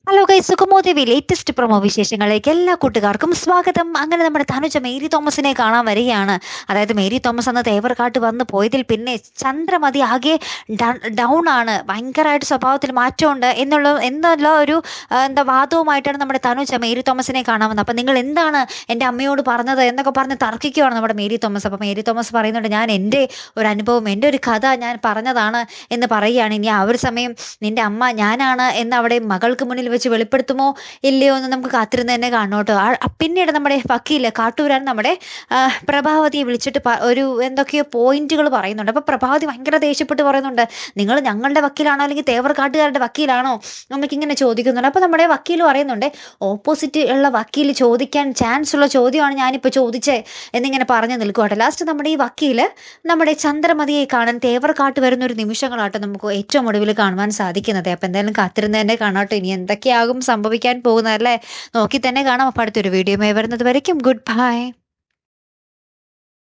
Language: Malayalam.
ഹലോ ഗൈസ്, സുഖമോ ലേറ്റസ്റ്റ് പ്രൊമോ വിശേഷങ്ങളിലേക്ക് എല്ലാ കൂട്ടുകാർക്കും സ്വാഗതം. അങ്ങനെ നമ്മുടെ തനുജ മേരി തോമസിനെ കാണാൻ വരികയാണ്. അതായത് മേരി തോമസ് അന്ന് തേവർക്കാട്ട് വന്ന് പോയതിൽ പിന്നെ ചന്ദ്രമതി ആകെ ഡൗൺ ആണ്, ഭയങ്കരമായിട്ട് സ്വഭാവത്തിൽ മാറ്റമുണ്ട് എന്നുള്ള ഒരു എന്താ വാദവുമായിട്ടാണ് നമ്മുടെ തനുജ മേരി തോമസിനെ കാണാൻ വന്നത്. അപ്പം നിങ്ങൾ എന്താണ് എൻ്റെ അമ്മയോട് പറഞ്ഞത് എന്നൊക്കെ പറഞ്ഞ് തർക്കിക്കുകയാണ് നമ്മുടെ മേരി തോമസ്. അപ്പം മേരി തോമസ് പറയുന്നുണ്ട്, ഞാൻ എൻ്റെ ഒരു അനുഭവം, എൻ്റെ ഒരു കഥ ഞാൻ പറഞ്ഞതാണ് എന്ന് പറയുകയാണ്. ഇനി ആ ഒരു സമയം നിന്റെ അമ്മ ഞാനാണ് എന്ന് അവിടെ മകൾക്ക് മുന്നിൽ വെച്ച് വെളിപ്പെടുത്തുമോ ഇല്ലയോ എന്ന് നമുക്ക് കാത്തിരുന്ന് തന്നെ കാണണം കേട്ടോ. പിന്നീട് നമ്മുടെ വക്കീല് കാട്ടൂരാൻ നമ്മുടെ പ്രഭാവതിയെ വിളിച്ചിട്ട് ഒരു എന്തൊക്കെയോ പോയിന്റുകൾ പറയുന്നുണ്ട്. അപ്പോൾ പ്രഭാവതി ഭയങ്കര ദേഷ്യപ്പെട്ട് പറയുന്നുണ്ട്, നിങ്ങൾ ഞങ്ങളുടെ വക്കീലാണോ അല്ലെങ്കിൽ തേവർക്കാട്ടുകാരുടെ വക്കീലാണോ നമുക്കിങ്ങനെ ചോദിക്കുന്നുണ്ട്. അപ്പോൾ നമ്മുടെ വക്കീൽ പറയുന്നുണ്ട്, ഓപ്പോസിറ്റ് ഉള്ള വക്കീൽ ചോദിക്കാൻ ചാൻസ് ഉള്ള ചോദ്യമാണ് ഞാനിപ്പോൾ ചോദിച്ചേ എന്നിങ്ങനെ പറഞ്ഞു നിൽക്കുവാട്ടെ. ലാസ്റ്റ് നമ്മുടെ ഈ വക്കീല് നമ്മുടെ ചന്ദ്രമതിയെ കാണാൻ തേവർക്കാട്ട് വരുന്ന ഒരു നിമിഷങ്ങളാട്ടോ നമുക്ക് ഏറ്റവും ഒടുവിൽ കാണുവാൻ സാധിക്കുന്നത്. അപ്പം എന്തായാലും കാത്തിരുന്ന് തന്നെ കാണാട്ടോ, ഇനി എന്തൊക്കെയാകും സംഭവിക്കാൻ പോകുന്നതല്ലേ, നോക്കി തന്നെ കാണാം. അപ്പം അടുത്തൊരു വീഡിയോ വരുന്നത് വരയ്ക്കും ഗുഡ് ബൈ.